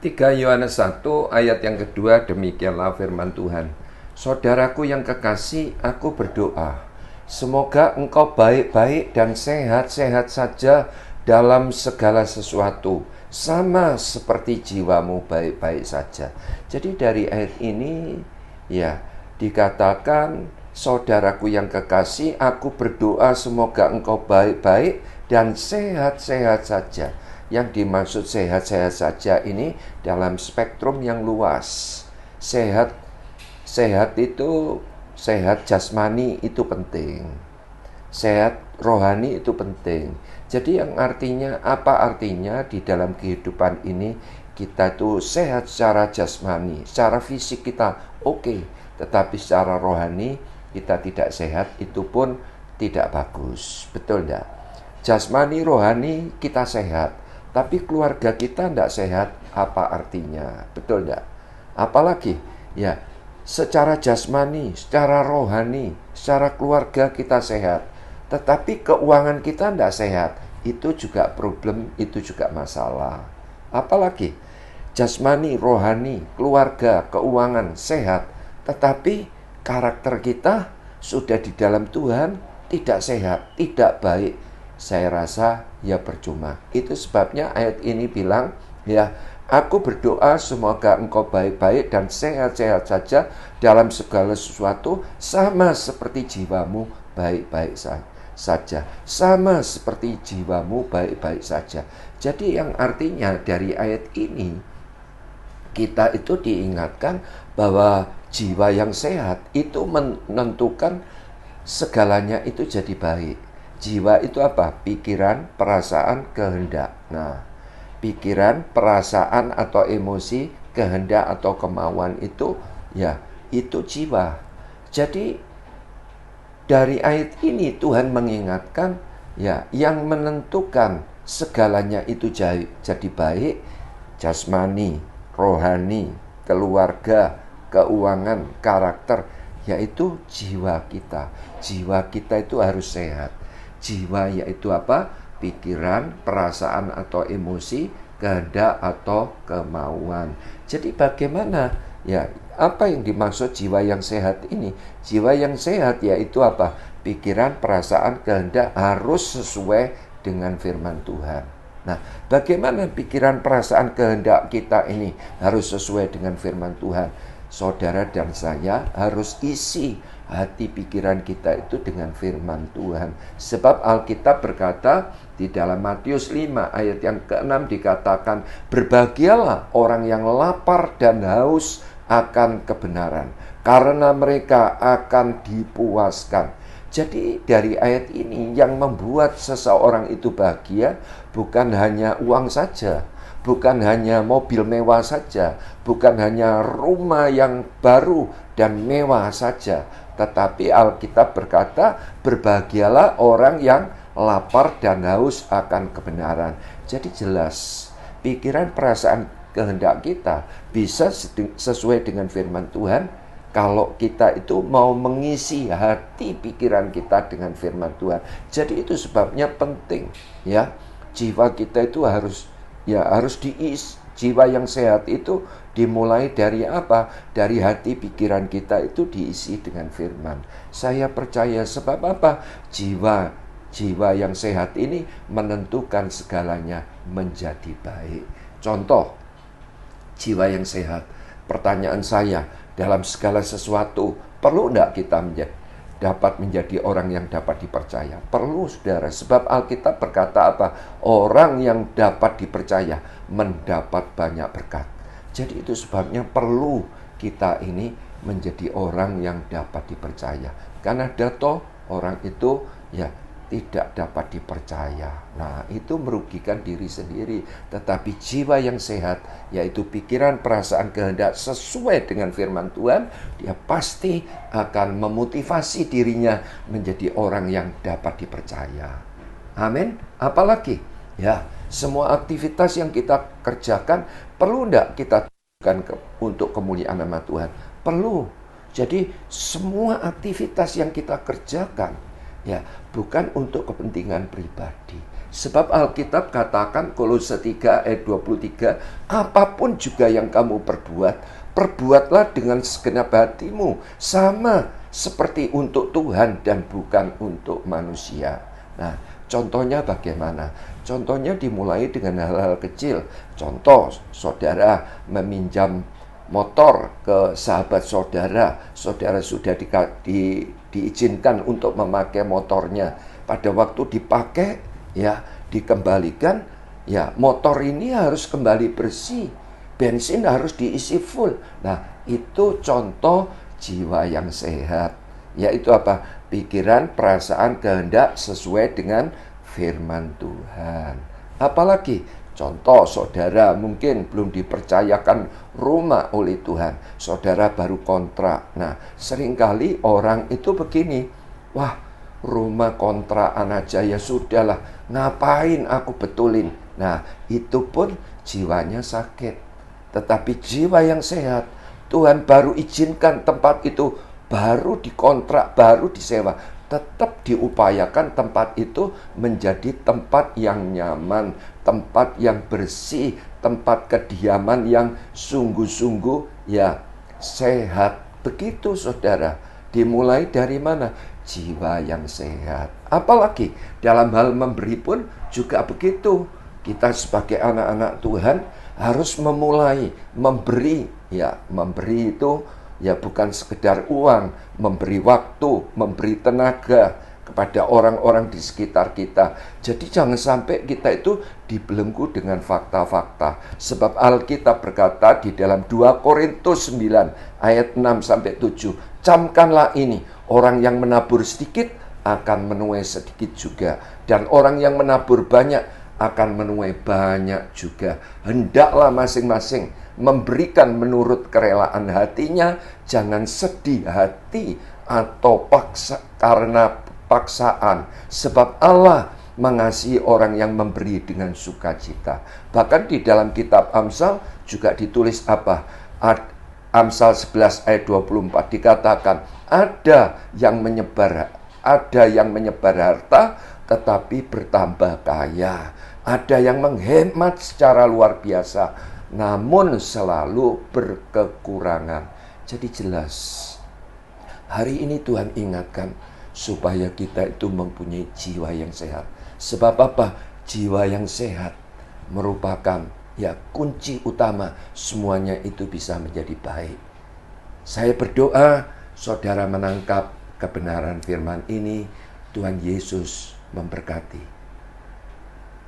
3 Yohanes 1 ayat yang kedua, demikianlah firman Tuhan. Saudaraku yang kekasih, aku berdoa, semoga engkau baik-baik dan sehat-sehat saja dalam segala sesuatu, sama seperti jiwamu baik-baik saja. Jadi dari ayat ini ya dikatakan, saudaraku yang kekasih, aku berdoa semoga engkau baik-baik dan sehat-sehat saja. Yang dimaksud sehat-sehat saja ini dalam spektrum yang luas. Sehat itu, sehat jasmani itu penting, sehat rohani itu penting. Jadi yang artinya, apa artinya di dalam kehidupan ini kita itu sehat secara jasmani, secara fisik kita oke, tetapi secara rohani kita tidak sehat, itu pun tidak bagus. Betul enggak? Jasmani rohani kita sehat, tapi keluarga kita tidak sehat, apa artinya? Betul tidak? Apalagi ya, secara jasmani, secara rohani, secara keluarga kita sehat, tetapi keuangan kita tidak sehat, itu juga problem, itu juga masalah. Apalagi jasmani, rohani, keluarga, keuangan sehat, tetapi karakter kita sudah di dalam Tuhan tidak sehat, tidak baik, saya rasa ya percuma. Itu sebabnya ayat ini bilang, ya, aku berdoa semoga engkau baik-baik dan sehat-sehat saja dalam segala sesuatu, sama seperti jiwamu baik-baik saja. Sama seperti jiwamu baik-baik saja. Jadi yang artinya dari ayat ini, kita itu diingatkan bahwa jiwa yang sehat itu menentukan segalanya itu jadi baik. Jiwa itu apa? Pikiran, perasaan, kehendak. Nah, pikiran, perasaan atau emosi, kehendak atau kemauan itu, ya, itu jiwa. Jadi dari ayat ini Tuhan mengingatkan, ya, yang menentukan segalanya itu jadi baik, jasmani, rohani, keluarga, keuangan, karakter, yaitu jiwa kita. Jiwa kita itu harus sehat. Jiwa yaitu apa? Pikiran, perasaan atau emosi, kehendak atau kemauan. Jadi bagaimana? Ya, apa yang dimaksud jiwa yang sehat ini? Jiwa yang sehat yaitu apa? Pikiran, perasaan, kehendak harus sesuai dengan firman Tuhan. Nah, bagaimana pikiran, perasaan, kehendak kita ini harus sesuai dengan firman Tuhan? Saudara dan saya harus isi hati pikiran kita itu dengan firman Tuhan. Sebab Alkitab berkata di dalam Matius 5 ayat yang ke-6 dikatakan, berbahagialah orang yang lapar dan haus akan kebenaran, karena mereka akan dipuaskan. Jadi dari ayat ini yang membuat seseorang itu bahagia bukan hanya uang saja, bukan hanya mobil mewah saja, bukan hanya rumah yang baru dan mewah saja, tetapi Alkitab berkata, berbahagialah orang yang lapar dan haus akan kebenaran. Jadi jelas, pikiran, perasaan, kehendak kita bisa sesuai dengan firman Tuhan kalau kita itu mau mengisi hati pikiran kita dengan firman Tuhan. Jadi itu sebabnya penting, ya, jiwa kita itu harus diisi. Jiwa yang sehat itu dimulai dari apa? Dari hati pikiran kita itu diisi dengan firman. Saya percaya sebab apa? Jiwa yang sehat ini menentukan segalanya menjadi baik. Contoh, jiwa yang sehat. Pertanyaan saya, dalam segala sesuatu, perlu enggak kita dapat menjadi orang yang dapat dipercaya? Perlu, saudara. Sebab Alkitab berkata apa? Orang yang dapat dipercaya mendapat banyak berkat. Jadi itu sebabnya perlu kita ini menjadi orang yang dapat dipercaya. Karena orang itu ya tidak dapat dipercaya. Nah, itu merugikan diri sendiri. Tetapi jiwa yang sehat, yaitu pikiran, perasaan, kehendak sesuai dengan firman Tuhan, dia pasti akan memotivasi dirinya menjadi orang yang dapat dipercaya. Amin. Apalagi, ya, semua aktivitas yang kita kerjakan, perlu enggak kita lakukan untuk kemuliaan nama Tuhan? Perlu. Jadi, semua aktivitas yang kita kerjakan, ya, bukan untuk kepentingan pribadi, Sebab Alkitab katakan Kolose 3 ayat 23, apapun juga yang kamu perbuat, perbuatlah dengan segenap hatimu, sama seperti untuk Tuhan dan bukan untuk manusia. Nah, contohnya bagaimana? Contohnya dimulai dengan hal-hal kecil. Contoh, saudara meminjam motor ke sahabat saudara, saudara sudah diizinkan untuk memakai motornya. Pada waktu dipakai, ya dikembalikan, ya motor ini harus kembali bersih, bensin harus diisi full. Nah, itu contoh jiwa yang sehat. Yaitu apa? Pikiran, perasaan, kehendak sesuai dengan firman Tuhan. Apalagi contoh, saudara mungkin belum dipercayakan rumah oleh Tuhan. Saudara baru kontrak. Nah, seringkali orang itu begini, wah, rumah kontrakan aja ya sudahlah, ngapain aku betulin. Nah, itu pun jiwanya sakit. Tetapi jiwa yang sehat, Tuhan baru izinkan tempat itu, baru dikontrak, baru disewa, tetap diupayakan tempat itu menjadi tempat yang nyaman, tempat yang bersih, tempat kediaman yang sungguh-sungguh ya sehat. Begitu saudara. Dimulai dari mana? Jiwa yang sehat. Apalagi dalam hal memberi pun juga begitu. Kita sebagai anak-anak Tuhan harus memulai memberi. Ya, memberi itu ya bukan sekedar uang, memberi waktu, memberi tenaga kepada orang-orang di sekitar kita. Jadi jangan sampai kita itu dibelenggu dengan fakta-fakta. Sebab Alkitab berkata di dalam 2 Korintus 9 ayat 6 sampai 7, camkanlah ini, orang yang menabur sedikit akan menuai sedikit juga, dan orang yang menabur banyak akan menuai banyak juga. Hendaklah masing-masing memberikan menurut kerelaan hatinya, jangan sedih hati atau paksa karena paksaan, sebab Allah mengasihi orang yang memberi dengan sukacita. Bahkan di dalam kitab Amsal juga ditulis apa? Amsal 11 ayat 24 dikatakan, ada yang menyebar harta tetapi bertambah kaya. Ada yang menghemat secara luar biasa, namun selalu berkekurangan. Jadi jelas, hari ini Tuhan ingatkan supaya kita itu mempunyai jiwa yang sehat. Sebab apa? Jiwa yang sehat merupakan ya kunci utama semuanya itu bisa menjadi baik. Saya berdoa saudara menangkap kebenaran firman ini. Tuhan Yesus memberkati.